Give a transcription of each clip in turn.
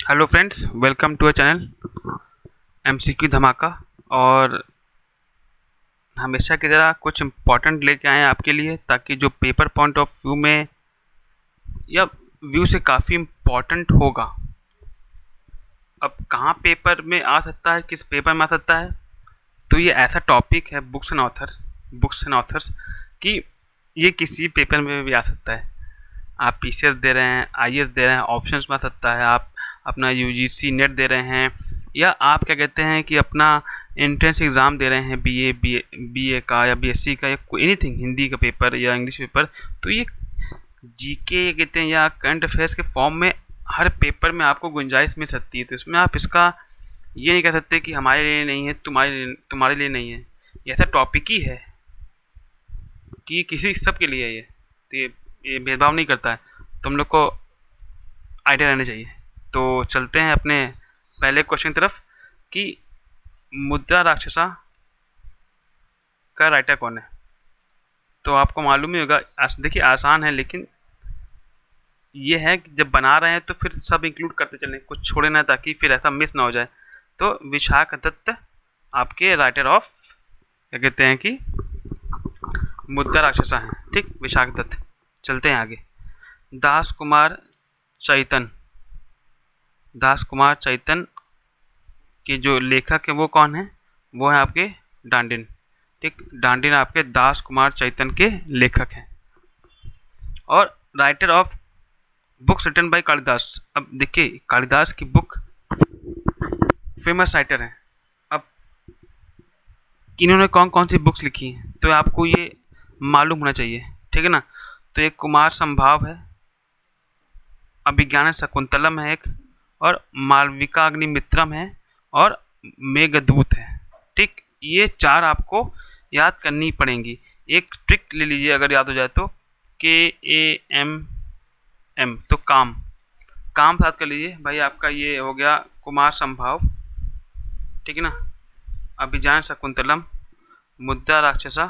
Hello friends, welcome to a channel MCQ धमाका। और हमेशा की तरह कुछ इम्पोर्टेंट लेके आए हैं आपके लिए, ताकि जो पेपर पॉइंट ऑफ व्यू में या व्यू से काफ़ी इम्पोर्टेंट होगा। अब कहाँ पेपर में आ सकता है, किस पेपर में आ सकता है, तो ये ऐसा टॉपिक है बुक्स एंड ऑथर्स कि ये किसी पेपर में भी आ सकता है। आप पीसीएस दे रहे हैं, आईएएस दे रहे हैं, ऑप्शंस में आ सकता है। आप अपना यूजीसी नेट दे रहे हैं, या आप क्या कहते हैं कि अपना एंट्रेंस एग्ज़ाम दे रहे हैं, बीए का या बीएससी का या कोई एनीथिंग, हिंदी का पेपर या इंग्लिश पेपर। तो ये जीके कहते हैं या करंट अफेयर्स के फॉर्म में हर पेपर में आपको गुंजाइश मिल सकती है। तो इसमें आप इसका ये नहीं कह सकते कि हमारे लिए नहीं है, तुम्हारे लिए नहीं है। ये ऐसा टॉपिक ही है कि किसी सब के लिए है ये। तो ये भेदभाव नहीं करता है, तो हम लोग को आइडिया रहना चाहिए। तो चलते हैं अपने पहले क्वेश्चन की तरफ कि मुद्रा राक्षसा का राइटर कौन है। तो आपको मालूम ही होगा, देखिए आसान है, लेकिन ये है कि जब बना रहे हैं तो फिर सब इंक्लूड करते चलें, कुछ छोड़े ना, ताकि फिर ऐसा मिस ना हो जाए। तो विशाख दत्त आपके राइटर ऑफ क्या कहते हैं कि मुद्रा राक्षसा हैं, ठीक, विशाख दत्त। चलते हैं आगे। दास कुमार चैतन के जो लेखक है वो कौन है, वो है आपके डांडिन, ठीक। डांडिन आपके दास कुमार चैतन के लेखक हैं। और writer of books written by Kalidas. अब देखिए कालिदास की बुक फेमस राइटर हैं। अब इन्होंने कौन कौन सी बुक्स लिखी हैं तो आपको ये मालूम होना चाहिए, ठीक है ना। तो एक कुमार संभाव है, अभिज्ञान शकुंतलम है एक, और मालविका अग्निमित्रम है, और मेघदूत है, ठीक। ये चार आपको याद करनी पड़ेंगी। एक ट्रिक ले लीजिए अगर याद हो जाए तो, KAMM, तो काम याद कर लीजिए भाई। आपका ये हो गया कुमार संभाव, ठीक है ना, अभिज्ञान शकुंतलम, मुद्रा राक्षसा,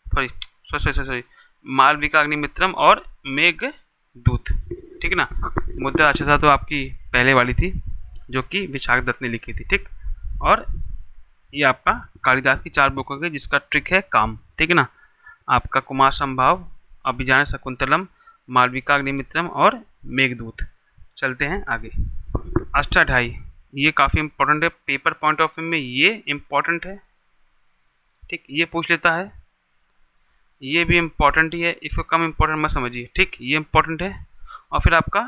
सॉरी मालविका अग्निमित्रम और मेघदूत, ठीक है ना। मुद्रा राक्षसा तो आपकी पहले वाली थी जो कि विशाख दत्त ने लिखी थी, ठीक। और ये आपका कालिदास की चार बुकों की जिसका ट्रिक है काम, ठीक है ना। आपका कुमार संभाव, अभिज्ञान शकुंतलम, मालविका अग्निमित्रम और मेघदूत। चलते हैं आगे। अष्टाध्यायी, ये काफ़ी इंपॉर्टेंट है पेपर पॉइंट ऑफ व्यू में, ये इम्पॉर्टेंट है, ठीक। ये पूछ लेता है, ये भी इम्पॉर्टेंट ही है, इसको कम इम्पोर्टेंट मत समझिए, ठीक। ये इम्पॉर्टेंट है। और फिर आपका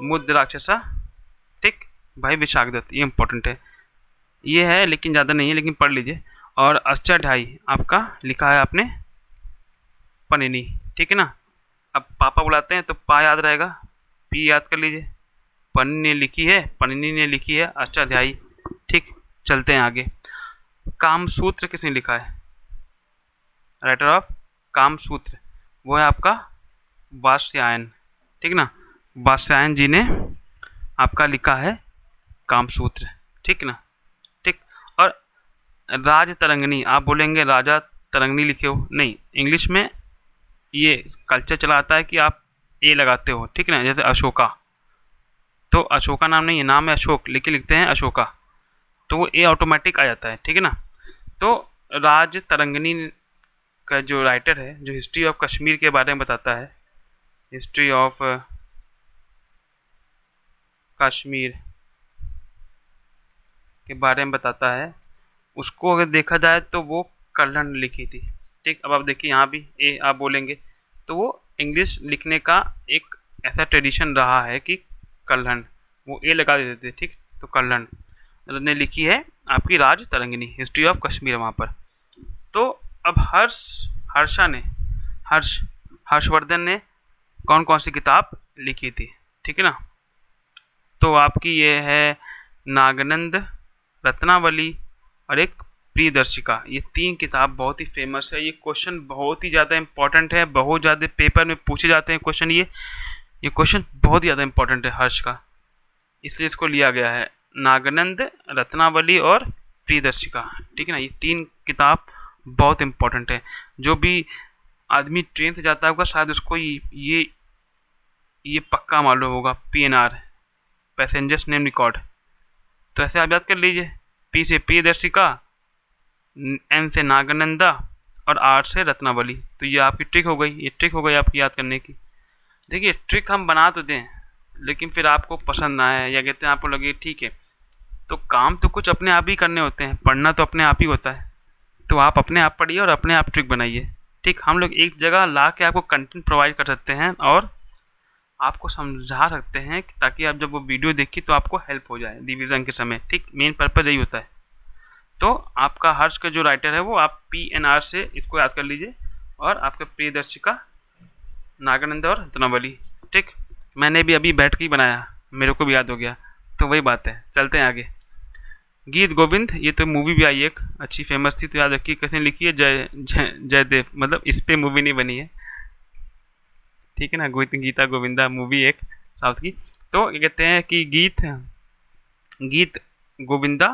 मुद्रा राक्षसा, ठीक भाई, विशाख दत्त, ये इम्पॉर्टेंट है। ये है लेकिन ज़्यादा नहीं है, लेकिन पढ़ लीजिए। और अष्टाध्यायी आपका लिखा है आपने पनिनी, ठीक है ना। अब पापा बुलाते हैं तो पा याद रहेगा, पी याद कर लीजिए। पनिनी ने लिखी है अष्टाध्यायी, ठीक। चलते हैं आगे। कामसूत्र किसने लिखा है, राइटर ऑफ कामसूत्र, वो है आपका वात्स्यायन, ठीक ना। वात्स्यायन जी ने आपका लिखा है कामसूत्र, ठीक ना, ठीक। और राज तरंगिणी, आप बोलेंगे राजा तरंगिणी लिखे हो, नहीं, इंग्लिश में ये कल्चर चला आता है कि आप ए लगाते हो, ठीक है ना। जैसे अशोका, तो अशोका नाम नहीं है, नाम है अशोक, लेके लिखते हैं अशोका, तो वो ए ऑटोमेटिक आ जाता है, ठीक है ना। तो राज तरंगिणी का जो राइटर है, जो हिस्ट्री ऑफ कश्मीर के बारे में बताता है, हिस्ट्री ऑफ कश्मीर के बारे में बताता है, उसको अगर देखा जाए तो वो कल्हण ने लिखी थी, ठीक। अब आप देखिए यहाँ भी ए आप बोलेंगे, तो वो इंग्लिश लिखने का एक ऐसा ट्रेडिशन रहा है कि कल्हण, वो ए लगा देते थे, ठीक। तो कल्हण ने लिखी है आपकी राज तरंगिणी, हिस्ट्री ऑफ कश्मीर वहाँ पर। तो अब हर्षवर्धन ने कौन कौन सी किताब लिखी थी, ठीक है ना। तो आपकी ये है नागानंद, रत्नावली और एक प्रियदर्शिका। ये तीन किताब बहुत ही फेमस है। ये क्वेश्चन बहुत ही ज़्यादा इंपॉर्टेंट है, बहुत ज़्यादा पेपर में पूछे जाते हैं क्वेश्चन। ये क्वेश्चन बहुत ही ज़्यादा इंपॉर्टेंट है हर्ष का, इसलिए इसको लिया गया है। नागानंद, रत्नावली और प्रियदर्शिका, ठीक है ना। ये तीन किताब बहुत इंपॉर्टेंट है। जो भी आदमी ट्रेन से जाता होगा शायद उसको ये पक्का मालूम होगा, PNR, पैसेंजर्स नेम रिकॉर्ड, तो ऐसे आप याद कर लीजिए, पी से प्रियदर्शिका, एन से नागानंदा और आर से रत्नावली। तो ये आपकी ट्रिक हो गई, ये ट्रिक हो गई आपकी याद करने की। देखिए ट्रिक हम बना तो दें, लेकिन फिर आपको पसंद ना आए या कहते हैं आपको लगे ठीक है, तो काम तो कुछ अपने आप ही करने होते हैं, पढ़ना तो अपने आप ही होता है। तो आप अपने आप पढ़िए और अपने आप ट्रिक बनाइए। ठीक, हम लोग एक जगह ला के आपको कंटेंट प्रोवाइड कर सकते हैं और आपको समझा सकते हैं ताकि आप जब वो वीडियो देखिए तो आपको हेल्प हो जाए रिवीजन के समय। ठीक, मेन पर्पज़ यही होता है। तो आपका हर्ष का जो राइटर है वो आप PNR से इसको याद कर लीजिए, और आपका प्रियदर्शिका, नागानंदा और रत्नावली। ठीक, मैंने भी अभी बैठ के ही बनाया, मेरे को भी याद हो गया। तो वही बात है, चलते हैं आगे। गीत गोविंद, ये तो मूवी भी आई एक अच्छी फेमस थी, तो याद रखिए किसने लिखी है, जयदेव। मतलब इस पे मूवी नहीं बनी है, ठीक है ना। गीता गोविंदा मूवी एक साउथ की। तो ये कहते हैं कि गीत गोविंदा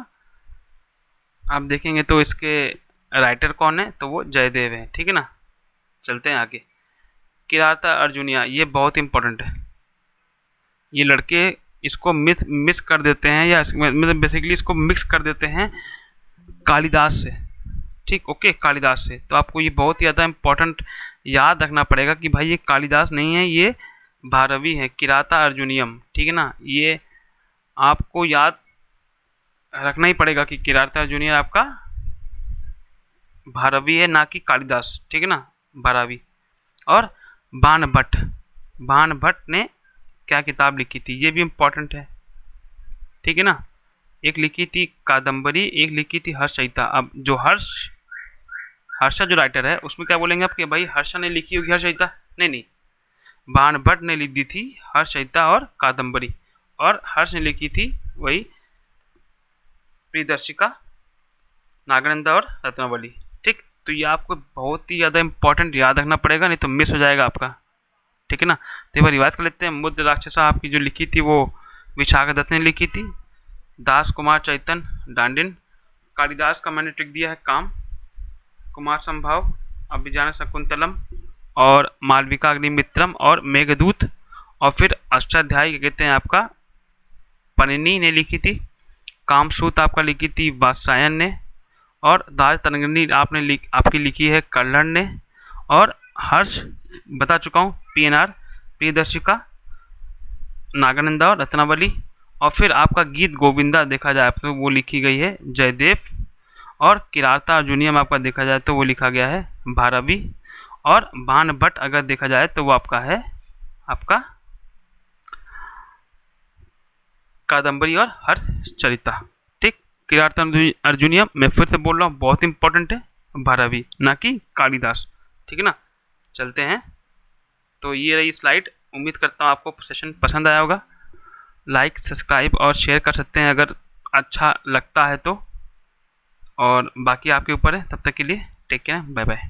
आप देखेंगे तो इसके राइटर कौन है, तो वो जयदेव है, ठीक है ना। चलते हैं आगे। किराता अर्जुनिया, ये बहुत इंपॉर्टेंट है। ये लड़के इसको मिस कर देते हैं, या मतलब बेसिकली इसको मिक्स कर देते हैं कालिदास से। ठीक, ओके, कालिदास से। तो आपको ये बहुत ही ज़्यादा इम्पोर्टेंट याद रखना पड़ेगा कि भाई ये कालिदास नहीं है, ये भारवी है, किराता अर्जुनियम, ठीक है ना। ये आपको याद रखना ही पड़ेगा कि किराता अर्जुनियम आपका भारवी है, ना कि कालिदास, ठीक है ना, भारवी। और बाणभट्ट ने क्या किताब लिखी थी, ये भी इम्पोर्टेंट है, ठीक है ना। एक लिखी थी कादम्बरी, एक लिखी थी हर्ष संहिता। अब जो हर्षा जो राइटर है उसमें क्या बोलेंगे आप कि भाई हर्षा ने लिखी होगी हर्ष संहिता, नहीं, बाणभट्ट ने लिख दी थी हर्ष संहिता और कादम्बरी, और हर्ष ने लिखी थी वही प्रियदर्शिका, नागानंदा और रत्नावली। ठीक, तो ये आपको बहुत ही ज़्यादा इंपॉर्टेंट याद रखना पड़ेगा, नहीं तो मिस हो जाएगा आपका, ठीक है ना। तो एक बार रिवाइज कर लेते हैं। मुद्द राक्षसा आपकी जो लिखी थी वो विशाखा दत्त ने लिखी थी। दास कुमार चैतन्य डांडिन। कालिदास का मैंने ट्रिक दिया है काम। कुमार संभव अभिज्ञान शकुंतलम और मालविका अग्निमित्रम और मेघदूत। और फिर अष्टाध्यायी कहते हैं आपका पनिनी ने लिखी थी। कामसूत आपका लिखी थी वात्सायन ने। और दास तरंगिणी आपकी लिखी है कल्हण ने। और हर्ष बता चुका हूँ, PNR प्रियदर्शिका, नागानंदा और रत्नावली। और फिर आपका गीत गोविंदा देखा जाए तो वो लिखी गई है जयदेव। और किराता अर्जुनियम आपका देखा जाए तो वो लिखा गया है भारवी। और बाणभट्ट अगर देखा जाए तो वो आपका है आपका कादम्बरी और हर्षचरिता। ठीक, किराता अर्जुनियम मैं फिर से बोल रहा हूँ बहुत इंपॉर्टेंट है, भारवी ना कि कालिदास, ठीक है ना। चलते हैं। तो ये रही स्लाइड। उम्मीद करता हूँ आपको सेशन पसंद आया होगा। लाइक, सब्सक्राइब और शेयर कर सकते हैं अगर अच्छा लगता है तो, और बाकी आपके ऊपर है। तब तक के लिए टेक केयर, बाय बाय।